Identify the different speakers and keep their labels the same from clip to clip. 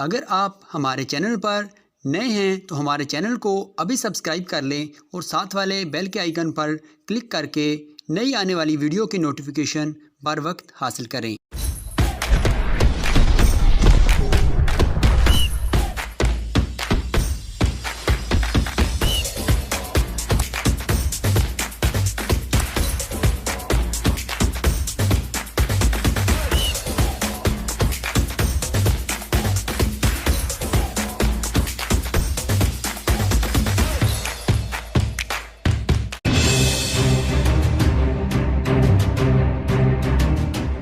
Speaker 1: अगर आप हमारे चैनल पर नए हैं तो हमारे चैनल को अभी सब्सक्राइब कर लें और साथ वाले बेल के आइकन पर क्लिक करके नई आने वाली वीडियो की नोटिफिकेशन बर वक्त हासिल करें।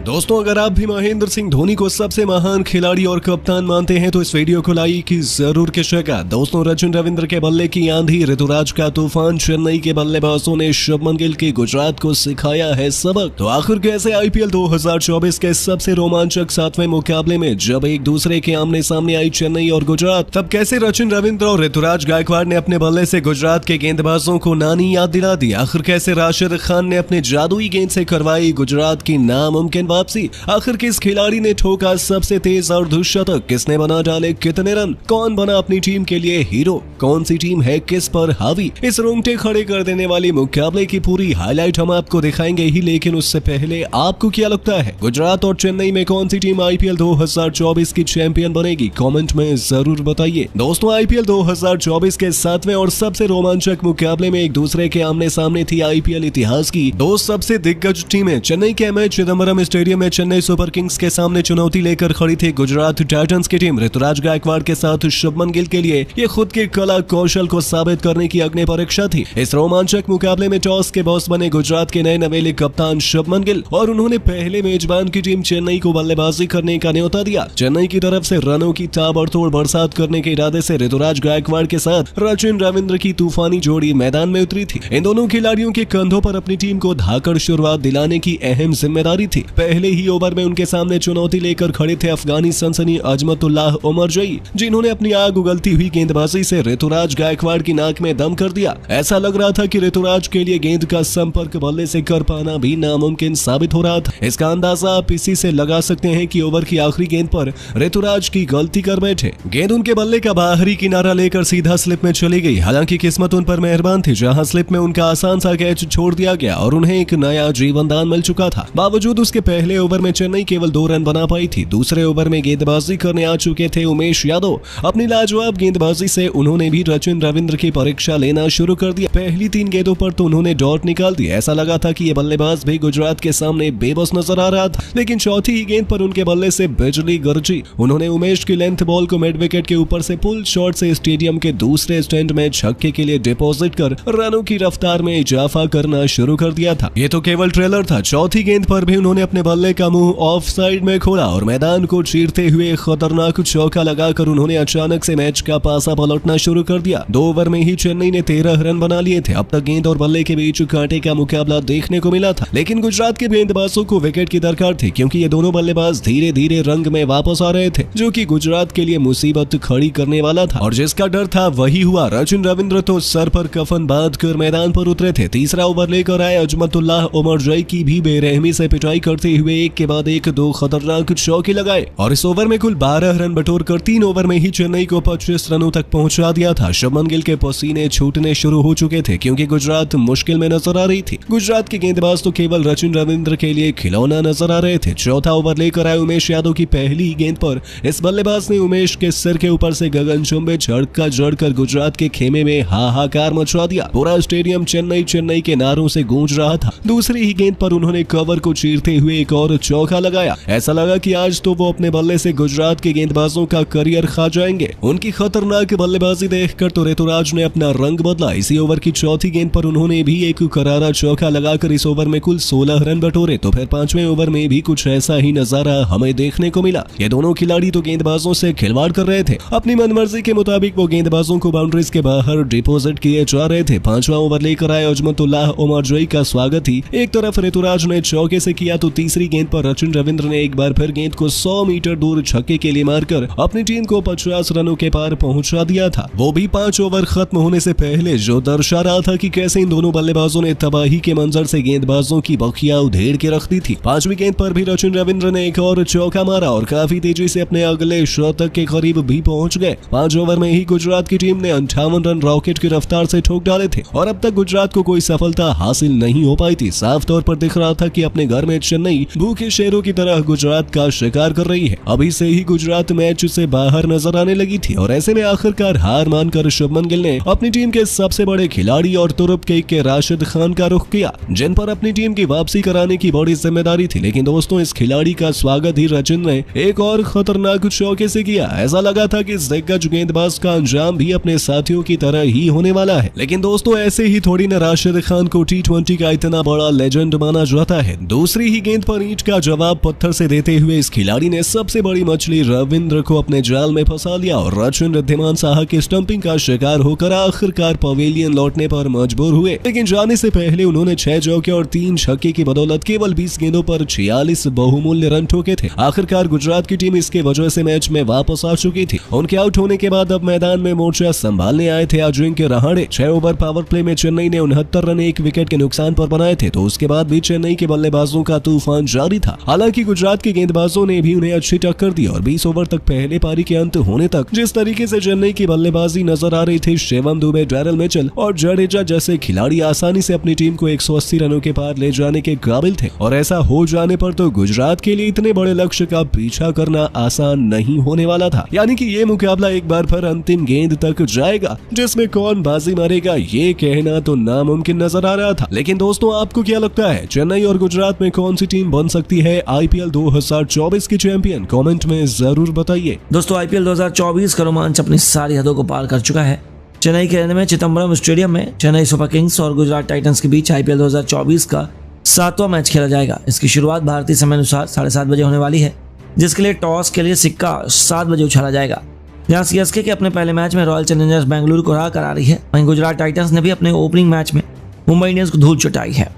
Speaker 2: दोस्तों, अगर आप भी महेंद्र सिंह धोनी को सबसे महान खिलाड़ी और कप्तान मानते हैं तो इस वीडियो को लाइक जरूर कीजिएगा। दोस्तों, सचिन रविंद्र के बल्ले की आंधी, ऋतुराज का तूफान, चेन्नई के बल्लेबाजों ने शुभमन गिल की गुजरात को सिखाया है सबक। तो आखिर कैसे आईपीएल 2024 के सबसे रोमांचक 7वें मुकाबले में जब एक दूसरे के आमने सामने आई चेन्नई और गुजरात, तब कैसे सचिन रविंद्र और ऋतुराज गायकवाड़ ने अपने बल्ले से गुजरात के गेंदबाजों को नानी याद दिला दी। आखिर कैसे राशिद खान ने अपने जादुई गेंद से करवाई गुजरात की नामुमकिन वापसी। आखिर किस खिलाड़ी ने ठोका सबसे तेज अर्धशतक, किसने बना डाले कितने रन, कौन बना अपनी टीम के लिए हीरो, कौन सी टीम है किस पर हावी। इस रोंगटे खड़े कर देने वाली मुकाबले की पूरी हाईलाइट हम आपको दिखाएंगे ही, लेकिन उससे पहले आपको क्या लगता है गुजरात और चेन्नई में कौन सी टीम आईपीएल 2024 की चैंपियन बनेगी? कमेंट में जरूर बताइए। दोस्तों, आईपीएल 2024 के 7वें और सबसे रोमांचक मुकाबले में एक दूसरे के आमने सामने थी आईपीएल इतिहास की दो सबसे दिग्गज टीमें। चेन्नई के एमए चिदंबरम स्टेडियम में चेन्नई सुपर किंग्स के सामने चुनौती लेकर खड़ी थी गुजरात टाइटंस की टीम। ऋतुराज गायकवाड़ के साथ शुभमन गिल के लिए ये खुद के कला कौशल को साबित करने की अग्नि परीक्षा थी। इस रोमांचक मुकाबले में टॉस के बॉस बने गुजरात के नए नवेले कप्तान शुभमन गिल और उन्होंने पहले मेजबान की टीम चेन्नई को बल्लेबाजी करने का न्योता दिया। चेन्नई की तरफ से रनों की ताबड़तोड़ बरसात करने के इरादे से ऋतुराज गायकवाड़ के साथ सचिन रविंद्र की तूफानी जोड़ी मैदान में उतरी थी। इन दोनों खिलाड़ियों के कंधों पर अपनी टीम को धाकड़ शुरुआत दिलाने की अहम जिम्मेदारी थी। पहले ही ओवर में उनके सामने चुनौती लेकर खड़े थे अफगानी सनसनी अजमतुल्लाह उमरजई, जिन्होंने अपनी आग उगलती हुई गेंदबाजी से ऋतुराज गायकवाड़ की नाक में दम कर दिया। ऐसा लग रहा था कि ऋतुराज के लिए गेंद का संपर्क बल्ले से कर पाना भी नामुमकिन साबित हो रहा था। इसका अंदाजा आप इसी से लगा सकते हैं कि ओवर की आखिरी गेंद पर ऋतुराज की गलती कर बैठे। गेंद उनके बल्ले का बाहरी किनारा लेकर सीधा स्लिप में चली गई। हालांकि किस्मत उन पर मेहरबान थी, जहां स्लिप में उनका आसान सा कैच छोड़ दिया गया और उन्हें एक नया जीवनदान मिल चुका था। बावजूद उसके पहले ओवर में चेन्नई केवल 2 रन बना पाई थी। दूसरे ओवर में गेंदबाजी करने आ चुके थे उमेश यादव। अपनी लाजवाब गेंदबाजी से उन्होंने भी सचिन रविंद्र की परीक्षा लेना शुरू कर दिया। पहली 3 गेंदों पर तो उन्होंने डॉट निकाल दिया। ऐसा लगा था कि ये बल्लेबाज भी गुजरात के सामने बेबस नजर आ रहा था, लेकिन चौथी ही गेंद पर उनके बल्ले से बिजली गरजी। उन्होंने उमेश की लेंथ बॉल को मिड विकेट के ऊपर से पुल शॉट से स्टेडियम के दूसरे स्टैंड में छक्के के लिए डिपॉजिट कर रनों की रफ्तार में इजाफा करना शुरू कर दिया था। ये तो केवल ट्रेलर था। चौथी गेंद पर भी उन्होंने अपने बल्ले का मुंह ऑफ साइड में खोला और मैदान को चीरते हुए खतरनाक चौका लगाकर उन्होंने अचानक से मैच का पासा पलटना शुरू कर दिया। 2 ओवर में ही चेन्नई ने 13 रन बना लिए थे। अब तक गेंद और बल्ले के बीच कांटे का मुकाबला देखने को मिला था, लेकिन गुजरात के गेंदबाजों को विकेट की दरकार थी, क्योंकि ये दोनों बल्लेबाज धीरे धीरे रंग में वापस आ रहे थे, जो कि गुजरात के लिए मुसीबत खड़ी करने वाला था। और जिसका डर था वही हुआ। सचिन रविंद्र तो सर पर कफन बांध कर मैदान पर उतरे थे। तीसरा ओवर लेकर आए अजमतुल्लाह उमरजई की भी बेरहमी से पिटाई करते हुए एक के बाद एक 2 खतरनाक चौके लगाए और इस ओवर में कुल 12 रन बटोरकर 3 ओवर में ही चेन्नई को 25 रनों तक पहुंचा दिया था। शुभमन गिल के पसीने छूटने शुरू हो चुके थे, क्योंकि गुजरात मुश्किल में नजर आ रही थी। गुजरात के गेंदबाज तो केवल सचिन रविंद्र के लिए खिलौना नजर आ रहे थे। चौथा ओवर लेकर आए उमेश यादव की पहली गेंद पर इस बल्लेबाज ने उमेश के सिर के ऊपर से गगनचुंबी झटका जड़कर गुजरात के खेमे में हाहाकार मचा दिया। पूरा स्टेडियम चेन्नई चेन्नई के नारों से गूंज रहा था। दूसरी ही गेंद पर उन्होंने कवर को चीरते हुए एक और चौका लगाया। ऐसा लगा कि आज तो वो अपने बल्ले से गुजरात के गेंदबाजों का करियर खा जाएंगे। उनकी खतरनाक बल्लेबाजी देखकर तो ऋतुराज ने अपना रंग बदला। इसी ओवर की चौथी गेंद पर उन्होंने भी एक करारा चौका लगाकर इस ओवर में कुल 16 रन बटोरे। तो फिर 5वें ओवर में भी कुछ ऐसा ही नजारा हमें देखने को मिला। ये दोनों खिलाड़ी तो गेंदबाजों से खिलवाड़ कर रहे थे। अपनी मनमर्जी के मुताबिक वो गेंदबाजों को बाउंड्रीज के बाहर डिपॉजिट किए जा रहे थे। 5वां ओवर लेकर आए अजमतुल्लाह उमरजई का स्वागत ही एक तरफ ऋतुराज ने चौके से किया, तो तीसरी गेंद पर रचिन रविंद्र ने एक बार फिर गेंद को 100 मीटर दूर छक्के के लिए मारकर अपनी टीम को 50 रनों के पार पहुंचा दिया था, वो भी 5 ओवर खत्म होने से पहले, जो दर्शा रहा था कि कैसे इन दोनों बल्लेबाजों ने तबाही के मंजर से गेंदबाजों की बखिया उधेड़ के रख दी थी। 5वीं गेंद पर भी रचिन रविंद्र ने एक और चौका मारा और काफी तेजी से अपने अगले शतक के करीब भी पहुंच गए। 5 ओवर में ही गुजरात की टीम ने 58 रन रॉकेट की रफ्तार से ठोक डाले थे और अब तक गुजरात को कोई सफलता हासिल नहीं हो पाई थी। साफ तौर पर दिख रहा था कि अपने घर में चेन्नई भूखे शेरों की तरह गुजरात का शिकार कर रही है। अभी से ही गुजरात मैच से बाहर नजर आने लगी थी और ऐसे में आखिरकार हार मानकर शुभमन गिल ने अपनी टीम के सबसे बड़े खिलाड़ी और तुरुप के राशिद खान का रुख किया, जिन पर अपनी टीम की वापसी कराने की बड़ी जिम्मेदारी थी। लेकिन दोस्तों, इस खिलाड़ी का स्वागत ही रचिन ने एक और खतरनाक चौके से किया। ऐसा लगा था कि इस दिग्गज गेंदबाज का अंजाम भी अपने साथियों की तरह ही होने वाला है। लेकिन दोस्तों, ऐसे ही थोड़ी न राशिद खान को T20 का इतना बड़ा लेजेंड माना जाता है। दूसरी ही गेंद पर ईंट का जवाब पत्थर से देते हुए इस खिलाड़ी ने सबसे बड़ी मछली रविंद्र को अपने जाल में फंसा लिया और रचिन रिद्धिमान साहा के स्टंपिंग का शिकार होकर आखिरकार पवेलियन लौटने पर मजबूर हुए। लेकिन जाने से पहले उन्होंने 6 चौके और 3 छक्के की बदौलत केवल 20 गेंदों पर 46 बहुमूल्य रन ठोके थे। आखिरकार गुजरात की टीम इसके वजह से मैच में वापस आ चुकी थी। उनके आउट होने के बाद अब मैदान में मोर्चा संभालने आए थे Ajinkya Rahane. 6 over power play में चेन्नई ने 69 रन 1 विकेट के नुकसान पर बनाए थे, तो उसके बाद भी चेन्नई के बल्लेबाजों का तूफान जारी था। हालांकि गुजरात के गेंदबाजों ने भी उन्हें अच्छी टक्कर दी और 20 ओवर तक पहले पारी के अंत होने तक जिस तरीके से चेन्नई की बल्लेबाजी नजर आ रही थी, शिवम दुबे, डैरिल मिचेल और जडेजा जैसे खिलाड़ी आसानी से अपनी टीम को 180 रनों के पार ले जाने के काबिल थे और ऐसा हो जाने पर तो गुजरात के लिए इतने बड़े लक्ष्य का पीछा करना आसान नहीं होने वाला था। यानी कि ये मुकाबला एक बार फिर अंतिम गेंद तक जाएगा, जिसमें कौन बाजी मारेगा ये कहना तो नामुमकिन नजर आ रहा था। लेकिन दोस्तों, आपको क्या लगता है, चेन्नई और गुजरात में कौन सी टीम बन सकती है IPL 2024 की चैंपियन? कमेंट में जरूर बताइए।
Speaker 3: दोस्तों, IPL 2024 का रोमांच अपनी सारी हदों को पार कर चुका है। चेन्नई के रहने में चिदम्बरम स्टेडियम में चेन्नई सुपर किंग्स और गुजरात टाइटंस के बीच IPL 2024 का 7वां मैच खेला जाएगा। इसकी शुरुआत भारतीय समय अनुसार 7:30 बजे होने वाली है, जिसके लिए टॉस के लिए सिक्का 7 बजे उछाला जाएगा। जहां CSK के अपने पहले मैच में रॉयल चैलेंजर्स बेंगलुरु को हरा कर आ रही है, वहीं गुजरात टाइटंस ने भी अपने ओपनिंग मैच में मुंबई इंडियंस को धूल चटाई है।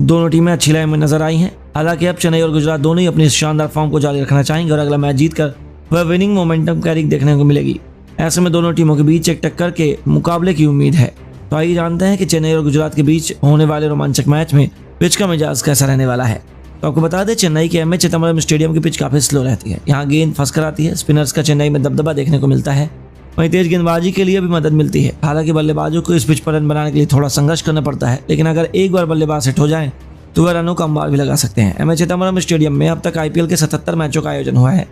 Speaker 3: दोनों टीमें अच्छी लय में नजर आई हैं। हालांकि अब चेन्नई और गुजरात दोनों ही अपनी शानदार फॉर्म को जारी रखना चाहेंगे और अगला मैच जीतकर वह विनिंग मोमेंटम कैरी देखने को मिलेगी। ऐसे में दोनों टीमों के बीच एक टक्कर के मुकाबले की उम्मीद है। तो आइए जानते हैं कि चेन्नई और गुजरात के बीच होने वाले रोमांचक मैच में पिच का मिजाज कैसा रहने वाला है। तो आपको बता दें, चेन्नई के MS चिदम्बरम स्टेडियम की पिच काफी स्लो रहती है। यहाँ गेंद फंस कर आती है। स्पिनर्स का चेन्नई में दबदबा देखने को मिलता है, वहीं तेज गेंदबाजी के लिए भी मदद मिलती है। हालांकि बल्लेबाजों को इस पिच पर रन बनाने के लिए थोड़ा संघर्ष करना पड़ता है, लेकिन अगर एक बार बल्लेबाज सेट हो जाए तो वह रनों का अंबार भी लगा सकते हैं। MS चिदम्बरम स्टेडियम में अब तक IPL के 77 मैचों का आयोजन हुआ है,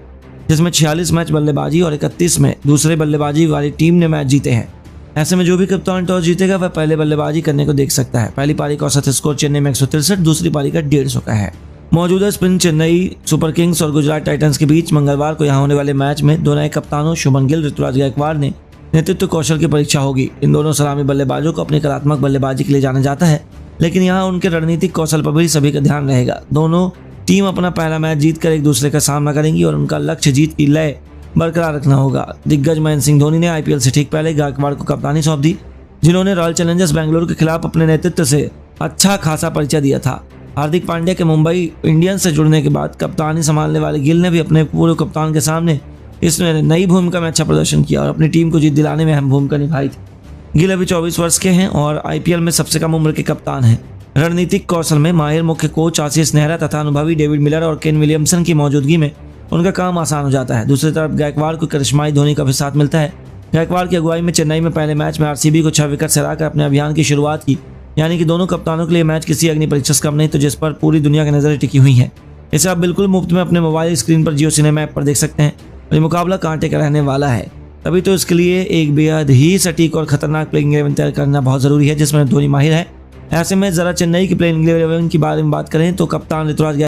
Speaker 3: जिसमें 46 मैच बल्लेबाजी और 31 में दूसरे बल्लेबाजी वाली टीम ने मैच जीते हैं। ऐसे में जो भी कप्तान टॉस जीतेगा वह पहले बल्लेबाजी करने को देख सकता है। पहली पारी का औसत स्कोर चेन्नई में 163, दूसरी पारी का 150 का है। मौजूदा स्पिन चेन्नई सुपर किंग्स और गुजरात टाइटंस के बीच मंगलवार को यहाँ होने वाले मैच में दो नए कप्तानों शुभमन गिल, ऋतुराज गायकवाड़ ने नेतृत्व कौशल की परीक्षा होगी। इन दोनों सलामी बल्लेबाजों को अपनी कलात्मक बल्लेबाजी के लिए जाना जाता है, लेकिन यहाँ उनके रणनीतिक कौशल पर भी सभी का ध्यान रहेगा। दोनों टीम अपना पहला मैच जीतकर एक दूसरे का सामना करेंगी और उनका लक्ष्य जीत की लय बरकरार रखना होगा। दिग्गज महेंद्र सिंह धोनी ने IPL से ठीक पहले गायकवाड़ को कप्तानी सौंप दी, जिन्होंने रॉयल चैलेंजर्स बेंगलुरु के खिलाफ अपने नेतृत्व से अच्छा खासा परिचय दिया था। हार्दिक पांड्या के मुंबई इंडियंस से जुड़ने के बाद कप्तानी संभालने वाले गिल ने भी अपने पूर्व कप्तान के सामने इसमें नई भूमिका में अच्छा प्रदर्शन किया और अपनी टीम को जीत दिलाने में अहम भूमिका निभाई थी। गिल अभी 24 वर्ष के हैं और IPL में सबसे कम उम्र के कप्तान हैं। रणनीतिक कौशल में माहिर मुख्य कोच आशीष नेहरा तथा अनुभवी डेविड मिलर और केन विलियमसन की मौजूदगी में उनका काम आसान हो जाता है। दूसरी तरफ गायकवाड़ को करिश्माई धोनी का भी साथ मिलता है। गायकवाड़ की अगुवाई में चेन्नई में पहले मैच में RCB को 6 विकेट से हराकर अपने अभियान की शुरुआत की। यानी कि दोनों कप्तानों के लिए मैच किसी अग्नि परीक्षा से कम नहीं, तो जिस पर पूरी दुनिया की नजरें टिकी हुई हैं। इसे आप बिल्कुल मुफ्त में अपने मोबाइल स्क्रीन पर जियो सिनेमा ऐप पर देख सकते हैं। ये मुकाबला कांटे का रहने वाला है, तभी तो इसके लिए एक बेहद ही सटीक और खतरनाक प्लेइंग 11 तैयार करना बहुत जरूरी है, जिसमें धोनी माहिर है। ऐसे में जरा चेन्नई की प्लेइंग 11 के बारे में बात करें तो कप्तान ऋतुराज